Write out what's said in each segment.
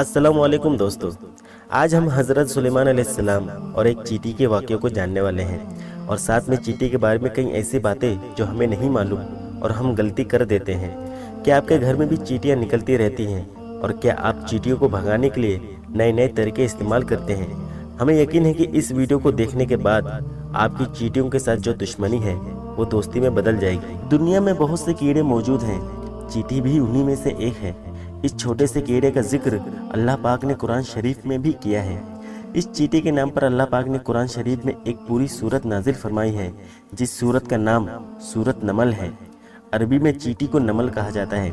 अस्सलाम वालेकुम दोस्तों। आज हम हज़रत सुलेमान अलैहिस्सलाम और एक चींटी के वाक़े को जानने वाले हैं और साथ में चींटी के बारे में कई ऐसी बातें जो हमें नहीं मालूम और हम गलती कर देते हैं। क्या आपके घर में भी चींटियां निकलती रहती हैं और क्या आप चींटियों को भगाने के लिए नए नए तरीके इस्तेमाल करते हैं? हमें यकीन है कि इस वीडियो को देखने के बाद आपकी चींटियों के साथ जो दुश्मनी है वो दोस्ती में बदल जाएगी। दुनिया में बहुत से कीड़े मौजूद हैं, चींटी भी उन्हीं में से एक है। इस छोटे से कीड़े का जिक्र अल्लाह पाक ने कुरान शरीफ में भी किया है। इस चींटी के नाम पर अल्लाह पाक ने कुरान शरीफ में एक पूरी सूरत नाजिल फरमाई है, जिस सूरत का नाम सूरत नमल है। अरबी में चींटी को नमल कहा जाता है।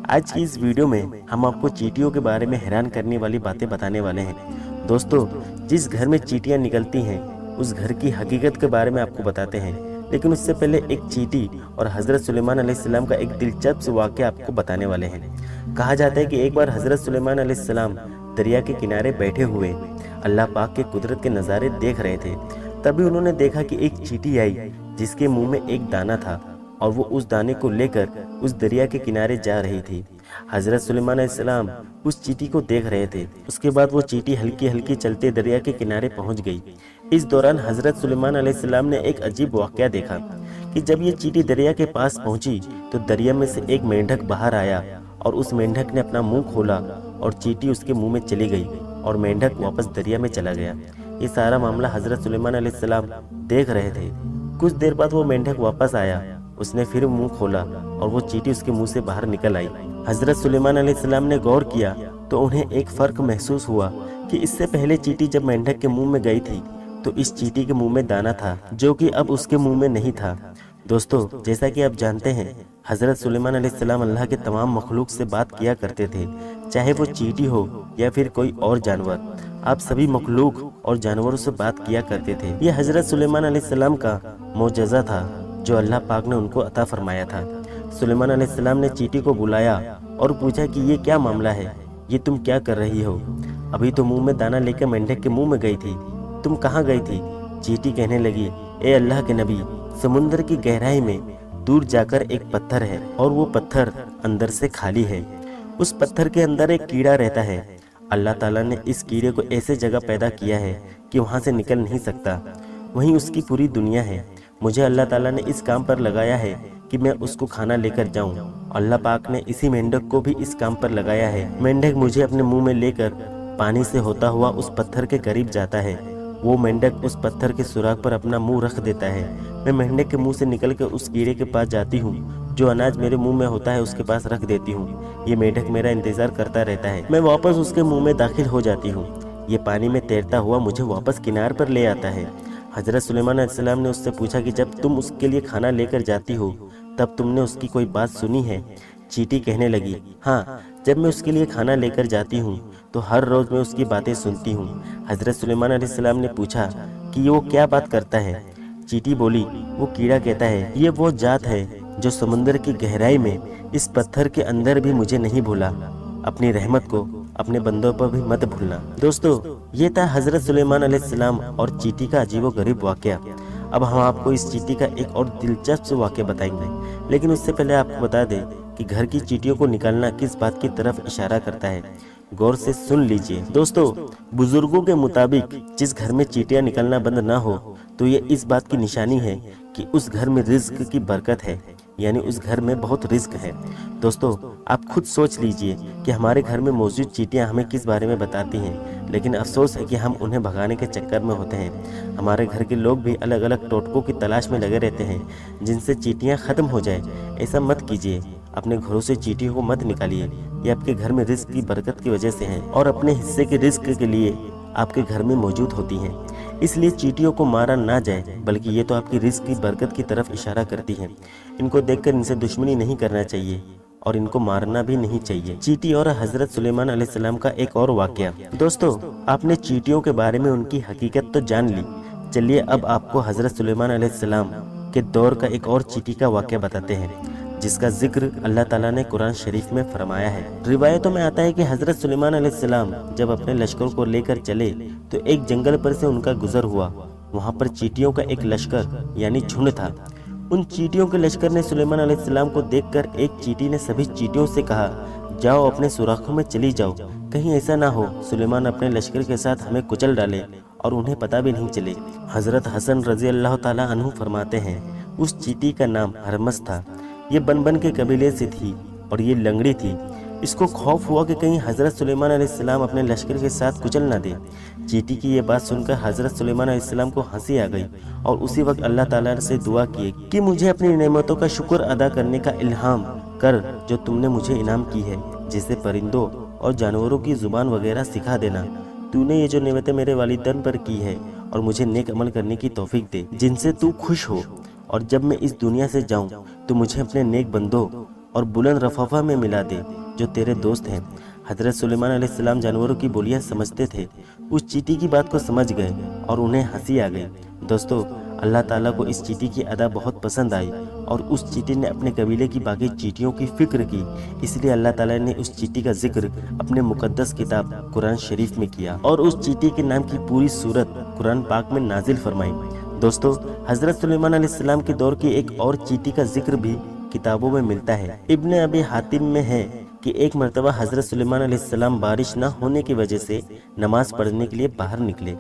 आज की इस वीडियो में हम आपको चींटियों के बारे में हैरान करने वाली बातें बताने वाले हैं। दोस्तों, जिस घर में चींटियां निकलती हैं उस घर की हकीकत के बारे में आपको बताते हैं, लेकिन उससे पहले एक चींटी और हज़रत सुलेमान अलैहिस्सलाम का एक दिलचस्प वाक़या आपको बताने वाले हैं। कहा जाता है कि एक बार हज़रत सुलेमान अलैहिस्सलाम दरिया के किनारे बैठे हुए अल्लाह पाक के कुदरत के नज़ारे देख रहे थे। तभी उन्होंने देखा कि एक चींटी आई जिसके मुंह में एक दाना था और वो उस दाने को लेकर उस दरिया के किनारे जा रही थी। हज़रत सुलेमान अलैहिस्सलाम उस चींटी को देख रहे थे। उसके बाद वो चींटी हल्की हल्की चलते दरिया के किनारे पहुंच गई। इस दौरान हज़रत सुलेमान अलैहिस्सलाम ने एक अजीब वाक़या देखा कि जब ये चींटी दरिया के पास पहुंची तो दरिया में से एक मेंढक बाहर आया और उस मेंढक ने अपना मुंह खोला और चींटी उसके मुंह में चली गई और मेंढक वापस दरिया में चला गया। ये सारा मामला हज़रत सुलेमान अलैहिस्सलाम देख रहे थे। कुछ देर बाद वो मेंढक वापस आया, उसने फिर मुंह खोला और वो चींटी उसके मुंह से बाहर निकल आई। हज़रत सुलेमान अलैहिस्सलाम ने गौर किया तो उन्हें एक फ़र्क महसूस हुआ कि इससे पहले चींटी जब मेंढक के मुंह में गई थी तो इस चींटी के मुंह में दाना था जो कि अब उसके मुंह में नहीं था। दोस्तों, जैसा कि आप जानते हैं, हज़रत सुलेमान अलैहिस्सलाम अल्लाह के तमाम मखलूक से बात किया करते थे, चाहे वो चींटी हो या फिर कोई और जानवर। आप सभी मखलूक और जानवरों से बात किया करते थे। यह हज़रत सुलेमान अलैहिस्सलाम का मोजज़ा था जो अल्लाह पाक ने उनको अता फरमाया था। सुलेमान अलैहिस्सलाम ने चींटी को बुलाया और पूछा कि ये क्या मामला है, ये तुम क्या कर रही हो? अभी तो मुंह में दाना लेकर मेंढक के मुंह में गई थी, तुम कहाँ गई थी? चींटी कहने लगी, ए अल्लाह के नबी, समुद्र की गहराई में दूर जाकर एक पत्थर है और वो पत्थर अंदर से खाली है। उस पत्थर के अंदर एक कीड़ा रहता है। अल्लाह ताला ने इस कीड़े को ऐसे जगह पैदा किया है कि वहाँ से निकल नहीं सकता। वहीं उसकी पूरी दुनिया है। मुझे अल्लाह ताला ने इस काम पर लगाया है कि मैं उसको खाना लेकर जाऊं। अल्लाह पाक ने इसी मेंढक को भी इस काम पर लगाया है। मेंढक मुझे अपने मुंह में लेकर पानी से होता हुआ उस पत्थर के करीब जाता है। वो मेंढक उस पत्थर के सुराख पर अपना मुंह रख देता है। मैं मेंढक के मुंह से निकलकर उस कीड़े के पास जाती हूँ। जो अनाज मेरे मुंह में होता है उसके पास रख देती हूँ। ये मेंढक मेरा इंतजार करता रहता है। मैं वापस उसके मुंह में दाखिल हो जाती हूँ। ये पानी में तैरता हुआ मुझे वापस किनार पर ले आता है। हज़रत सुलेमान अलैहिस्सलाम ने उससे पूछा कि जब तुम उसके लिए खाना लेकर जाती हो तब तुमने उसकी कोई बात सुनी है? चींटी कहने लगी, हाँ, जब मैं उसके लिए खाना लेकर जाती हूँ तो हर रोज़ मैं उसकी बातें सुनती हूँ। हज़रत सुलेमान अलैहिस्सलाम ने पूछा कि वो क्या बात करता है? चींटी बोली, वो कीड़ा कहता है, ये वो जात है जो समुद्र की गहराई में इस पत्थर के अंदर भी मुझे नहीं भूला। अपनी रहमत को अपने बंदों पर भी मत भूलना। दोस्तों, ये था हज़रत सुलेमान अलैहिस्सलाम और चींटी का अजीबोगरीब वाक़या। अब हम आपको इस चींटी का एक और दिलचस्प वाक़या बताएंगे, लेकिन उससे पहले आपको बता दें कि घर की चींटियों को निकालना किस बात की तरफ इशारा करता है। गौर से सुन लीजिए। दोस्तों, बुजुर्गों के मुताबिक जिस घर में चींटियां निकलना बंद ना हो तो ये इस बात की निशानी है कि उस घर में रिज्क की बरकत है, यानी उस घर में बहुत रिस्क है। दोस्तों, आप खुद सोच लीजिए कि हमारे घर में मौजूद चींटियां हमें किस बारे में बताती हैं, लेकिन अफसोस है कि हम उन्हें भगाने के चक्कर में होते हैं। हमारे घर के लोग भी अलग अलग टोटकों की तलाश में लगे रहते हैं जिनसे चींटियां ख़त्म हो जाए। ऐसा मत कीजिए। अपने घरों से चींटियों को मत निकालिए। ये आपके घर में रिस्क की बरकत की वजह से हैं और अपने हिस्से के रिस्क के लिए आपके घर में मौजूद होती हैं। इसलिए चींटियों को मारा ना जाए, बल्कि ये तो आपकी रिस्क की बरकत की तरफ इशारा करती हैं। इनको देखकर इनसे दुश्मनी नहीं करना चाहिए और इनको मारना भी नहीं चाहिए। चींटी और हज़रत सुलेमान अलैहिस्सलाम का एक और वाक़या। दोस्तों, आपने चींटियों के बारे में उनकी हकीकत तो जान ली। चलिए अब आपको हज़रत सुलेमान अलैहिस्सलाम के दौर का एक और चींटी का वाक़या बताते हैं जिसका जिक्र अल्लाह ताला ने कुरान शरीफ में फरमाया है। रिवायतों में आता है कि हज़रत सुलेमान अलैहिस्सलाम जब अपने लश्कर को लेकर चले तो एक जंगल पर से उनका गुजर हुआ। वहाँ पर चींटियों का एक लश्कर यानी झुंड था। उन चींटियों के लश्कर ने सुलेमान अलैहिस्सलाम को देखकर एक चींटी ने सभी चींटियों से कहा, जाओ अपने सुराखों में चली जाओ, कहीं ऐसा ना हो सुलेमान अपने लश्कर के साथ हमें कुचल डाले और उन्हें पता भी नहीं चले। हजरत हसन रजी अल्लाह ताला अन्हु फरमाते हैं, उस चींटी का नाम हरमस था। ये बनबन के कबीले से थी और ये लंगड़ी थी। इसको खौफ हुआ कि कहीं हजरत सुलेमान अलैहिस्सलाम अपने लश्कर के साथ कुचल ना दे। चींटी की ये बात सुनकर हजरत सुलेमान अलैहिस्सलाम को हंसी आ गई और उसी वक्त अल्लाह ताला से दुआ किए कि मुझे अपनी नेमतों का शुक्र अदा करने का इल्हाम कर जो तुमने मुझे इनाम की है, जैसे परिंदों और जानवरों की जुबान वगैरह सिखा देना। तूने ये जो नेमतें मेरे वालिदैन पर की है और मुझे नेक अमल करने की तौफीक दे जिनसे तू खुश हो, और जब मैं इस दुनिया से जाऊं तो मुझे अपने नेक बंदों और बुलंद रफाफा में मिला दे जो तेरे दोस्त हैं। हजरत सुलेमान अलैहिस्सलाम जानवरों की बोलियां समझते थे। उस चींटी की बात को समझ गए और उन्हें हंसी आ गई। दोस्तों, अल्लाह ताला को इस चींटी की अदा बहुत पसंद आई और उस चींटी ने अपने कबीले की बाकी चींटियों की फिक्र की। इसलिए अल्लाह ताला ने उस चींटी का जिक्र अपने मुकद्दस किताब कुरान शरीफ में किया और उस चींटी के नाम की पूरी सूरत कुरान पाक में नाजिल फरमाई। दोस्तों, हजरत सुलेमान अलैहिस्सलाम के दौर की एक और चींटी का जिक्र भी किताबों में मिलता है। इब्ने अबी हातिम में है कि एक मर्तबा हजरत सुलेमान अलैहिस्सलाम बारिश न होने की वजह से नमाज पढ़ने के लिए बाहर निकले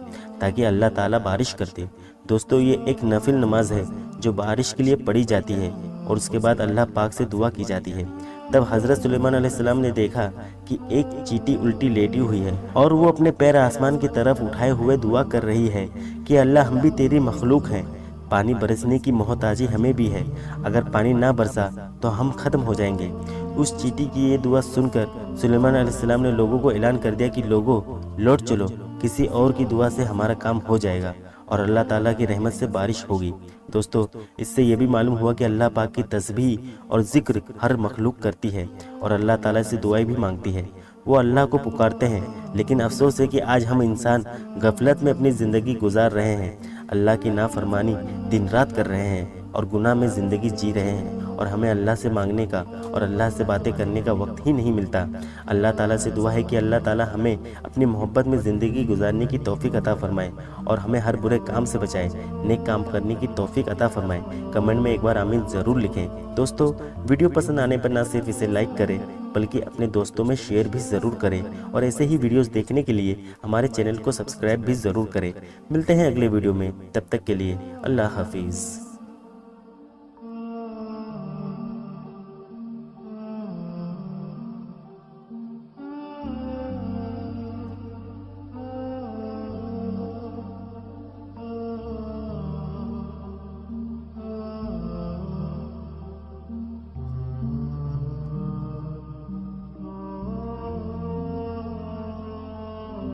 ताकि अल्लाह ताला बारिश कर दे। दोस्तों, ये एक नफिल नमाज है जो बारिश के लिए पढ़ी जाती है और उसके बाद अल्लाह पाक से दुआ की जाती है। तब हजरत सुलेमान अलैहिस्सलाम ने देखा कि एक चींटी उल्टी लेटी हुई है और वो अपने पैर आसमान की तरफ उठाए हुए दुआ कर रही है कि अल्लाह, हम भी तेरी मखलूक हैं, पानी बरसने की मोहताजी हमें भी है, अगर पानी ना बरसा तो हम ख़त्म हो जाएंगे। उस चींटी की ये दुआ सुनकर सुलेमान अलैहिस्सलाम ने लोगों को ऐलान कर दिया कि लोगों, लौट चलो, किसी और की दुआ से हमारा काम हो जाएगा और अल्लाह ताला की रहमत से बारिश होगी। दोस्तों, इससे ये भी मालूम हुआ कि अल्लाह पाक की तस्बीह और जिक्र हर मखलूक करती है और अल्लाह ताला से दुआएं भी मांगती है। वो अल्लाह को पुकारते हैं, लेकिन अफसोस है कि आज हम इंसान गफलत में अपनी ज़िंदगी गुजार रहे हैं, अल्लाह की नाफरमानी दिन रात कर रहे हैं और गुनाह में ज़िंदगी जी रहे हैं और हमें अल्लाह से मांगने का और अल्लाह से बातें करने का वक्त ही नहीं मिलता। अल्लाह ताला से दुआ है कि अल्लाह ताला हमें अपनी मोहब्बत में ज़िंदगी गुजारने की तौफीक अता फरमाए और हमें हर बुरे काम से बचाए, नेक काम करने की तौफीक अता फरमाए। कमेंट में एक बार आमीन ज़रूर लिखें। दोस्तों, वीडियो पसंद आने पर ना सिर्फ इसे लाइक करें बल्कि अपने दोस्तों में शेयर भी ज़रूर करें और ऐसे ही वीडियोस देखने के लिए हमारे चैनल को सब्सक्राइब भी ज़रूर करें। मिलते हैं अगले वीडियो में, तब तक के लिए अल्लाह हाफिज़।